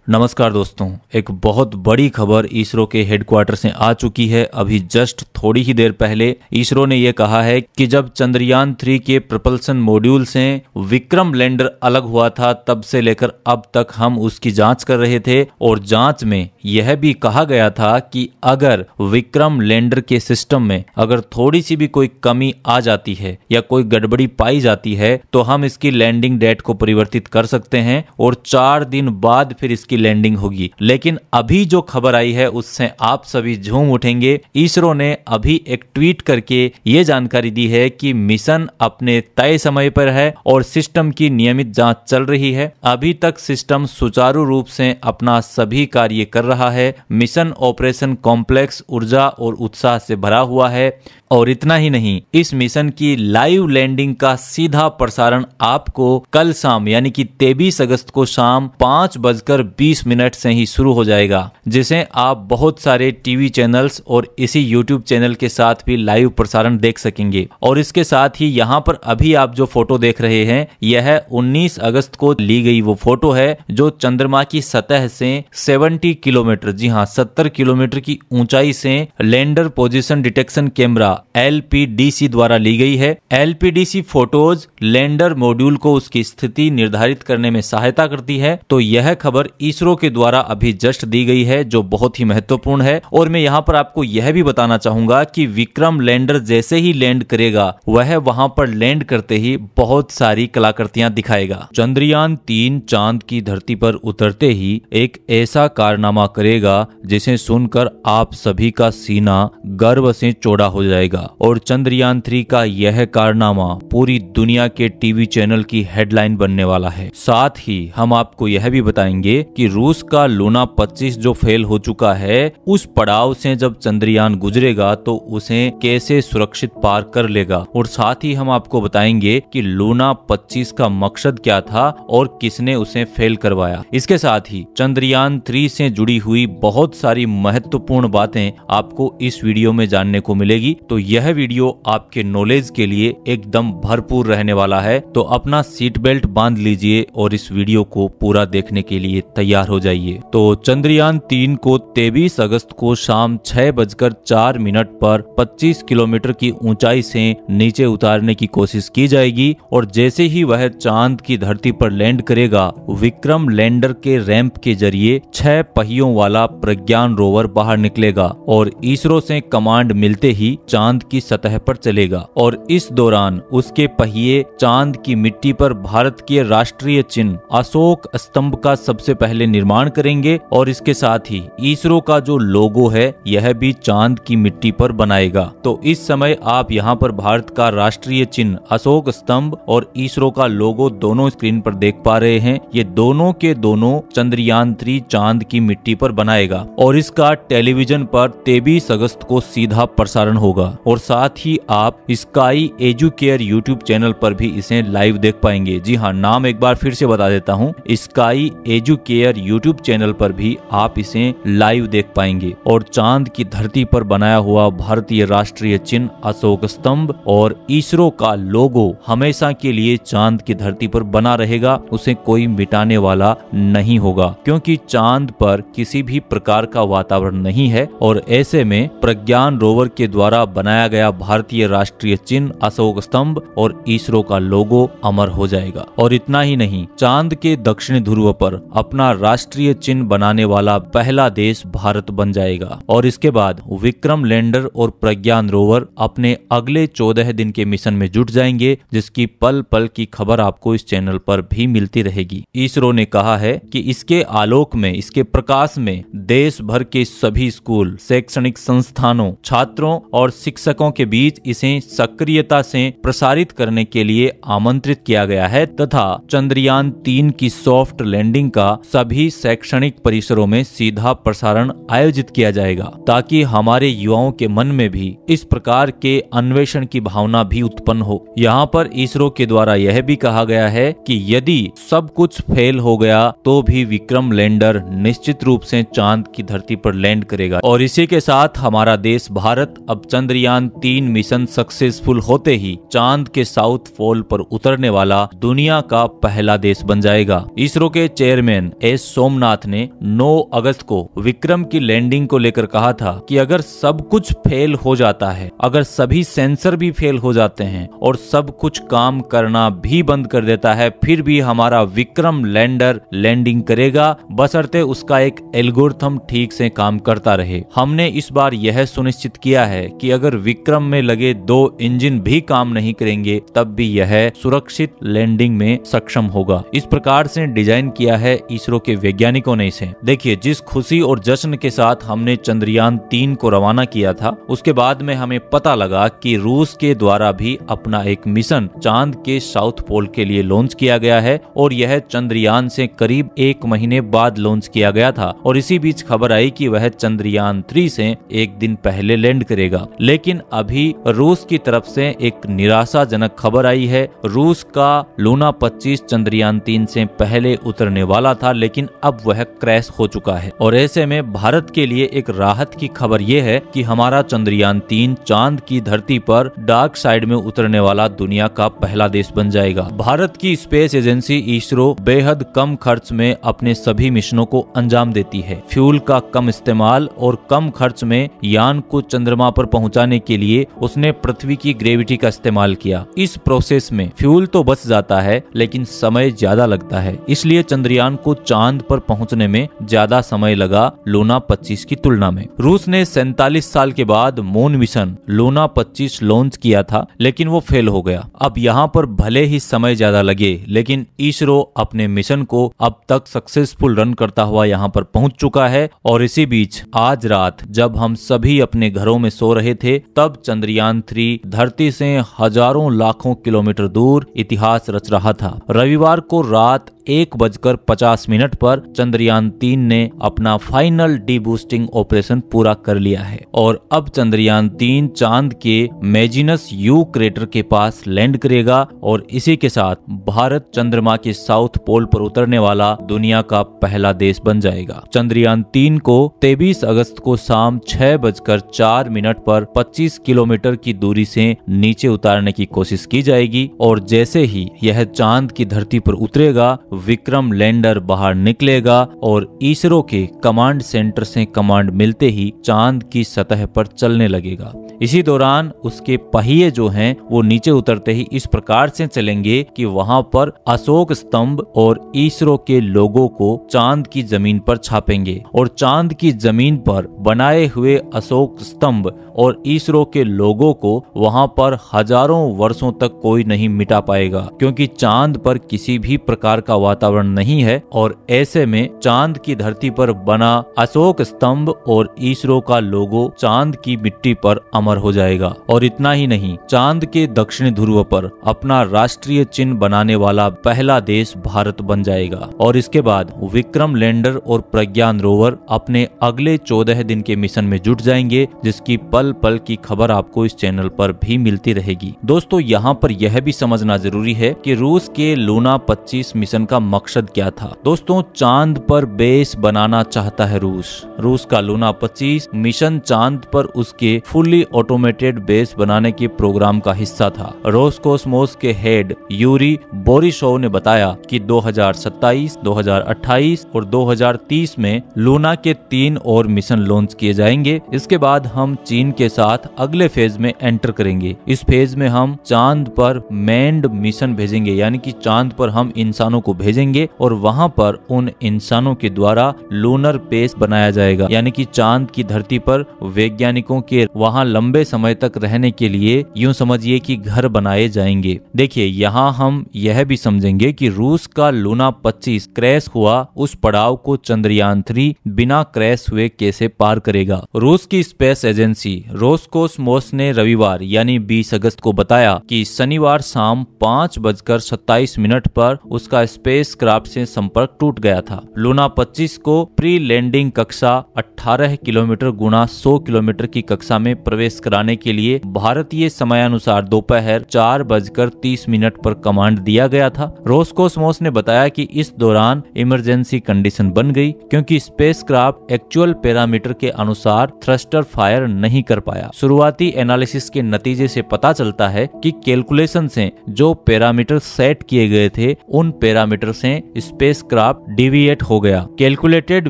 नमस्कार दोस्तों, एक बहुत बड़ी खबर इसरो के हेडक्वार्टर से आ चुकी है। अभी जस्ट थोड़ी ही देर पहले इसरो ने यह कहा है कि जब चंद्रयान 3 के प्रपल्सन मॉड्यूल से विक्रम लैंडर अलग हुआ था तब से लेकर अब तक हम उसकी जांच कर रहे थे और जांच में यह भी कहा गया था कि अगर विक्रम लैंडर के सिस्टम में अगर थोड़ी सी भी कोई कमी आ जाती है या कोई गड़बड़ी पाई जाती है तो हम इसकी लैंडिंग डेट को परिवर्तित कर सकते हैं और 4 दिन बाद फिर इसकी लैंडिंग होगी। लेकिन अभी जो खबर आई है उससे आप सभी झूम उठेंगे। इसरो ने अभी एक ट्वीट करके ये जानकारी दी है कि मिशन अपने तय समय पर है और सिस्टम की नियमित जांच चल रही है। अभी तक सिस्टम सुचारू रूप से अपना सभी कार्य कर रहा है। मिशन ऑपरेशन कॉम्प्लेक्स ऊर्जा और उत्साह से भरा हुआ है और इतना ही नहीं, इस मिशन की लाइव लैंडिंग का सीधा प्रसारण आपको कल शाम यानी कि 23 अगस्त को शाम 5:20 से ही शुरू हो जाएगा, जिसे आप बहुत सारे टीवी चैनल्स और इसी यूट्यूब चैनल के साथ भी लाइव प्रसारण देख सकेंगे। और इसके साथ ही यहाँ पर अभी आप जो फोटो देख रहे हैं यह 19 अगस्त को ली गई वो फोटो है जो चंद्रमा की सतह से 70 किलोमीटर, जी हाँ 70 किलोमीटर की ऊंचाई से lander position detection camera LPDC द्वारा ली गई है। LPDC फोटोज लैंडर मॉड्यूल को उसकी स्थिति निर्धारित करने में सहायता करती है। तो यह खबर इसरो के द्वारा अभी जस्ट दी गई है जो बहुत ही महत्वपूर्ण है। और मैं यहाँ पर आपको यह भी बताना चाहूंगा कि विक्रम लैंडर जैसे ही लैंड करेगा वह वहां पर लैंड करते ही बहुत सारी कलाकृतियां दिखाएगा। चंद्रयान 3 चांद की धरती पर उतरते ही एक ऐसा कारनामा करेगा जिसे सुनकर आप सभी का सीना गर्व से चौड़ा हो जाएगा और चंद्रयान 3 का यह कारनामा पूरी दुनिया के टीवी चैनल की हेडलाइन बनने वाला है। साथ ही हम आपको यह भी बताएंगे कि रूस का लूना 25 जो फेल हो चुका है उस पड़ाव से जब चंद्रयान गुजरेगा तो उसे कैसे सुरक्षित पार कर लेगा। और साथ ही हम आपको बताएंगे कि लूना 25 का मकसद क्या था और किसने उसे फेल करवाया। इसके साथ ही चंद्रयान 3 से जुड़ी हुई बहुत सारी महत्वपूर्ण बातें आपको इस वीडियो में जानने को मिलेगी। तो यह वीडियो आपके नॉलेज के लिए एकदम भरपूर रहने वाला है। तो अपना सीट बेल्ट बांध लीजिए और इस वीडियो को पूरा देखने के लिए तैयार हो जाइए। तो चंद्रयान 3 को 23 अगस्त को शाम 6:04 पर 25 किलोमीटर की ऊंचाई से नीचे उतारने की कोशिश की जाएगी और जैसे ही वह चांद की धरती पर लैंड करेगा विक्रम लैंडर के रैंप के जरिए 6 पहियों वाला प्रज्ञान रोवर बाहर निकलेगा और इसरो से कमांड मिलते ही चांद की सतह पर चलेगा और इस दौरान उसके पहिए चांद की मिट्टी पर भारत के राष्ट्रीय चिन्ह अशोक स्तंभ का सबसे पहले निर्माण करेंगे और इसके साथ ही इसरो का जो लोगो है यह भी चांद की मिट्टी पर बनाएगा। तो इस समय आप यहाँ पर भारत का राष्ट्रीय चिन्ह अशोक स्तंभ और इसरो का लोगो दोनों स्क्रीन पर देख पा रहे हैं। ये दोनों के दोनों चंद्रयान 3 चांद की मिट्टी पर बनाएगा और इसका टेलीविजन पर 23 अगस्त को सीधा प्रसारण होगा और साथ ही आप स्काई एजुकेयर यूट्यूब चैनल पर भी इसे लाइव देख पाएंगे। जी हाँ, नाम एक बार फिर से बता देता हूँ, स्काई एजुकेयर यूट्यूब चैनल पर भी आप इसे लाइव देख पाएंगे और चांद की धरती पर बनाया हुआ भारतीय राष्ट्रीय चिन्ह अशोक स्तंभ और इसरो का लोगो हमेशा के लिए चांद की धरती पर बना रहेगा। उसे कोई मिटाने वाला नहीं होगा क्योंकि चांद पर किसी भी प्रकार का वातावरण नहीं है और ऐसे में प्रज्ञान रोवर के द्वारा बनाया गया भारतीय राष्ट्रीय चिन्ह अशोक स्तंभ और इसरो का लोगो अमर हो जाएगा। और इतना ही नहीं, चांद के दक्षिणी ध्रुव पर अपना राष्ट्रीय चिन्ह बनाने वाला पहला देश भारत बन जाएगा। और इसके बाद विक्रम लैंडर और प्रज्ञान रोवर अपने अगले 14 दिन के मिशन में जुट जाएंगे जिसकी पल पल की खबर आपको इस चैनल पर भी मिलती रहेगी। इसरो ने कहा है कि इसके आलोक में, इसके प्रकाश में देश भर के सभी स्कूल, शैक्षणिक संस्थानों, छात्रों और शिक्षकों के बीच इसे सक्रियता से प्रसारित करने के लिए आमंत्रित किया गया है तथा चंद्रयान 3 की सॉफ्ट लैंडिंग का सभी शैक्षणिक परिसरों में सीधा प्रसारण आयोजित किया जाएगा ताकि हमारे युवाओं के मन में भी इस प्रकार के अन्वेषण की भावना भी उत्पन्न हो। यहाँ पर इसरो के द्वारा यह भी कहा गया है कि यदि सब कुछ फेल हो गया तो भी विक्रम लैंडर निश्चित रूप से चांद की धरती पर लैंड करेगा। और इसी के साथ हमारा देश भारत अब चंद्रयान 3 मिशन सक्सेसफुल होते ही चांद के साउथ पोल पर उतरने वाला दुनिया का पहला देश बन जाएगा। इसरो के चेयरमैन एस सोमनाथ ने 9 अगस्त को विक्रम की लैंडिंग को लेकर कहा था कि अगर सब कुछ फेल हो जाता है, अगर सभी सेंसर भी फेल हो जाते हैं और सब कुछ काम करना भी बंद कर देता है, फिर भी हमारा विक्रम लैंडर लैंडिंग करेगा, बशर्ते उसका एक एल्गोरिथम ठीक से काम करता रहे। हमने इस बार यह सुनिश्चित किया है कि अगर विक्रम में लगे 2 इंजन भी काम नहीं करेंगे तब भी यह सुरक्षित लैंडिंग में सक्षम होगा। इस प्रकार से डिजाइन किया है इसरो के वैज्ञानिकों ने इसे। देखिए, जिस खुशी और जश्न के साथ हमने चंद्रयान 3 को रवाना किया था, उसके बाद में हमें पता लगा कि रूस के द्वारा भी अपना एक मिशन चांद के साउथ पोल के लिए लॉन्च किया गया है और यह चंद्रयान से करीब 1 महीने बाद लॉन्च किया गया था। और इसी बीच खबर आई कि वह चंद्रयान 3 से 1 दिन पहले लैंड करेगा। लेकिन अभी रूस की तरफ से एक निराशाजनक खबर आई है। रूस का लूना 25 चंद्रयान 3 से पहले उतरने वाला था, लेकिन अब वह क्रैश हो चुका है। और ऐसे में भारत के लिए एक राहत की खबर यह है कि हमारा चंद्रयान 3 चांद की धरती पर डार्क साइड में उतरने वाला दुनिया का पहला देश बन जाएगा। भारत की स्पेस एजेंसी इसरो बेहद कम खर्च में अपने सभी मिशनों को अंजाम देती है। फ्यूल का कम इस्तेमाल और कम खर्च में यान को चंद्रमा पर पहुंचाने के लिए उसने पृथ्वी की ग्रेविटी का इस्तेमाल किया। इस प्रोसेस में फ्यूल तो बच जाता है, लेकिन समय ज्यादा लगता है, इसलिए चंद्रयान को चांद पर पहुंचने में ज्यादा समय लगा लूना 25 की तुलना में। रूस ने 47 साल के बाद मून मिशन लूना 25 लॉन्च किया था, लेकिन वो फेल हो गया। अब यहाँ पर भले ही समय ज्यादा लगे, लेकिन इसरो अपने मिशन को अब तक सक्सेसफुल रन करता हुआ यहाँ पर पहुंच चुका है। और इसी बीच आज रात जब हम सभी अपने घरों में सो रहे थे, तब चंद्रयान 3 धरती से हजारों लाखों किलोमीटर दूर इतिहास रच रहा था। रविवार को रात 1:50 पर चंद्रयान 3 ने अपना फाइनल डीबूस्टिंग ऑपरेशन पूरा कर लिया है और अब चंद्रयान 3 चांद के मेजिनस यू क्रेटर के पास लैंड करेगा और इसी के साथ भारत चंद्रमा के साउथ पोल पर उतरने वाला दुनिया का पहला देश बन जाएगा। चंद्रयान 3 को 23 अगस्त को शाम 6:04 पर 25 किलोमीटर की दूरी से नीचे उतारने की कोशिश की जाएगी और जैसे ही यह चांद की धरती पर उतरेगा, विक्रम लैंडर बाहर निकलेगा और इसरो के कमांड सेंटर से कमांड मिलते ही चांद की सतह पर चलने लगेगा। इसी दौरान उसके पहिए जो हैं वो नीचे उतरते ही इस प्रकार से चलेंगे कि वहां पर अशोक स्तंभ और इसरो के लोगों को चांद की जमीन पर छापेंगे और चांद की जमीन पर बनाए हुए अशोक स्तंभ और इसरो के लोगों को वहां पर हजारों वर्षों तक कोई नहीं मिटा पाएगा, क्योंकि चांद पर किसी भी प्रकार का वातावरण नहीं है और ऐसे में चांद की धरती पर बना अशोक स्तंभ और इसरो का लोगो चांद की मिट्टी पर अमर हो जाएगा। और इतना ही नहीं, चांद के दक्षिणी ध्रुव पर अपना राष्ट्रीय चिन्ह बनाने वाला पहला देश भारत बन जाएगा। और इसके बाद विक्रम लैंडर और प्रज्ञान रोवर अपने अगले 14 दिन के मिशन में जुट जाएंगे, जिसकी पल पल की खबर आपको इस चैनल पर भी मिलती रहेगी। दोस्तों, यहाँ पर यह भी समझना जरूरी है कि रूस के लूना 25 मिशन का मकसद क्या था। दोस्तों, चांद पर बेस बनाना चाहता है रूस का लूना 25 मिशन चांद पर उसके फुल्ली ऑटोमेटेड बेस बनाने के प्रोग्राम का हिस्सा था। रोसकोसमोस के हेड यूरी बोरिसोव ने बताया कि 2027, 2028 और 2030 में लूना के 3 और मिशन लॉन्च किए जाएंगे। इसके बाद हम चीन के साथ अगले फेज में एंटर करेंगे। इस फेज में हम चांद पर मैन्ड मिशन भेजेंगे, यानी कि चांद पर हम इंसानों को भेजेंगे और वहां पर उन इंसानों के द्वारा लूनर बेस बनाया जाएगा, यानी कि चांद की धरती पर वैज्ञानिकों के वहां लंबे समय तक रहने के लिए यूं समझिए कि घर बनाए जाएंगे। देखिए, यहाँ हम यह भी समझेंगे कि रूस का लूना 25 क्रैश हुआ उस पड़ाव को चंद्रयान 3 बिना क्रैश हुए कैसे पार करेगा। रूस की स्पेस एजेंसी रोसकोसमोस ने रविवार यानी 20 अगस्त को बताया कि शनिवार शाम 5:27 पर उसका स्पेस क्राफ्ट से संपर्क टूट गया था। लूना 25 को प्री लैंडिंग कक्षा 18 किलोमीटर गुना 100 किलोमीटर की कक्षा में प्रवेश कराने के लिए भारतीय समयानुसार दोपहर 4:30 पर कमांड दिया गया था। रोसकोसमोस ने बताया कि इस दौरान इमरजेंसी कंडीशन बन गई, क्योंकि स्पेसक्राफ्ट एक्चुअल पैरामीटर के अनुसार थ्रस्टर फायर नहीं कर पाया। शुरुआती एनालिसिस के नतीजे से पता चलता है कि कैलकुलेशन से जो पैरामीटर सेट किए गए थे, उन पैरामीटर से स्पेसक्राफ्ट डिविएट हो गया। कैलकुलेटेड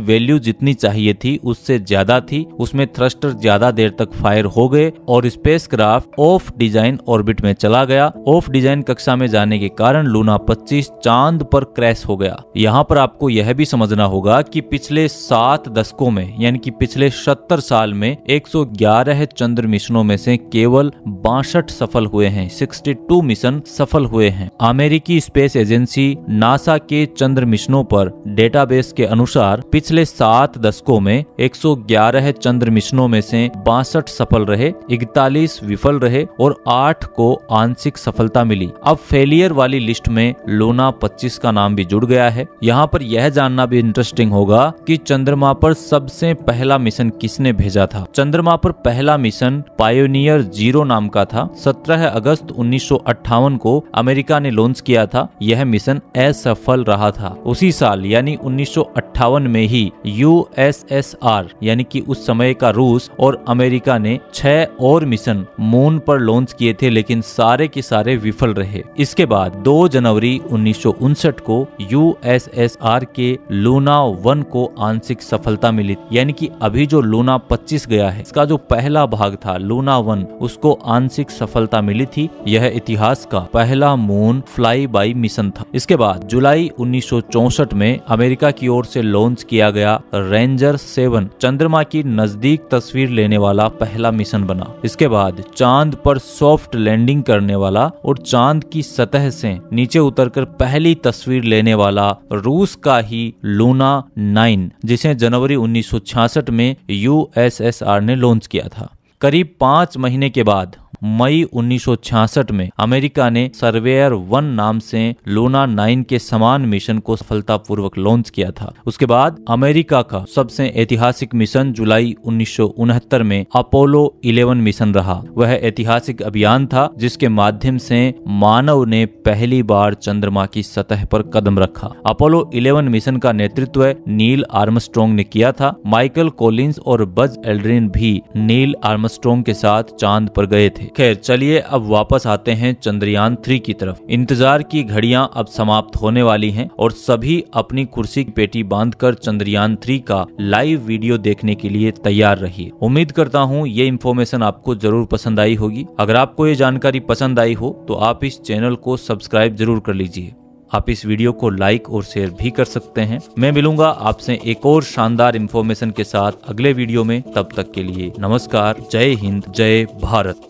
वैल्यू जितनी चाहिए थी उससे ज्यादा थी, उसमें थ्रस्टर ज्यादा देर तक फायर हो गए और स्पेसक्राफ्ट ऑफ डिजाइन ऑर्बिट में चला गया। ऑफ डिजाइन कक्षा में जाने के कारण लूना 25 चांद पर क्रैश हो गया। यहाँ पर आपको यह भी समझना होगा कि पिछले 7 दशकों में यानी कि पिछले 70 साल में 111 चंद्र मिशनों में से केवल 62 सफल हुए हैं, 62 मिशन सफल हुए हैं। अमेरिकी स्पेस एजेंसी नासा के चंद्र मिशनों पर डेटाबेस के अनुसार पिछले 7 दशकों में 111 चंद्र मिशनों में से 62 सफल रहे, 41 विफल रहे और 8 को आंशिक सफलता मिली। अब फेलियर वाली लिस्ट में लूना 25 का नाम भी जुड़ गया है। यहाँ पर यह जानना भी इंटरेस्टिंग होगा कि चंद्रमा पर सबसे पहला मिशन किसने भेजा था। चंद्रमा पर पहला मिशन पायोनियर 0 नाम का था। 17 अगस्त 1958 को अमेरिका ने लॉन्च किया था। यह मिशन असफल रहा था। उसी साल यानी 1958 में ही USSR यानी कि उस समय का रूस और अमेरिका ने 6 और मिशन मून पर लॉन्च किए थे, लेकिन सारे के सारे विफल रहे। इसके बाद 2 जनवरी 1959 को USSR के लूना 1 को आंशिक सफलता मिली, यानी कि अभी जो लूना 25 गया है इसका जो पहला भाग था लूना 1 उसको आंशिक सफलता मिली थी। यह इतिहास का पहला मून फ्लाई बाई मिशन था। इसके बाद जुलाई 1964 में अमेरिका की ओर से लॉन्च किया गया रेंजर 7 चंद्रमा की नजदीक तस्वीर लेने वाला पहला मिशन बना। इसके बाद चांद पर सॉफ्ट लैंडिंग करने वाला और चांद की सतह से नीचे उतरकर पहली तस्वीर लेने वाला रूस का ही लूना 9 जिसे जनवरी 1966 में USSR ने लॉन्च किया था। करीब 5 महीने के बाद मई 1966 में अमेरिका ने सर्वेयर 1 नाम से लूना 9 के समान मिशन को सफलतापूर्वक लॉन्च किया था। उसके बाद अमेरिका का सबसे ऐतिहासिक मिशन जुलाई 1969 में अपोलो 11 मिशन रहा। वह ऐतिहासिक अभियान था जिसके माध्यम से मानव ने पहली बार चंद्रमा की सतह पर कदम रखा। अपोलो 11 मिशन का नेतृत्व नील आर्मस्ट्रॉन्ग ने किया था। माइकल कॉलिंस और बज एल्ड्रिन भी नील आर्मस्ट्रॉन्ग के साथ चांद पर गए थे। खैर चलिए अब वापस आते हैं चंद्रयान 3 की तरफ। इंतजार की घड़ियां अब समाप्त होने वाली हैं और सभी अपनी कुर्सी की पेटी बांधकर चंद्रयान 3 का लाइव वीडियो देखने के लिए तैयार रहिए। उम्मीद करता हूं ये इन्फॉर्मेशन आपको जरूर पसंद आई होगी। अगर आपको ये जानकारी पसंद आई हो तो आप इस चैनल को सब्सक्राइब जरूर कर लीजिए। आप इस वीडियो को लाइक और शेयर भी कर सकते हैं। मैं मिलूंगा आपसे एक और शानदार इन्फॉर्मेशन के साथ अगले वीडियो में। तब तक के लिए नमस्कार, जय हिंद, जय भारत।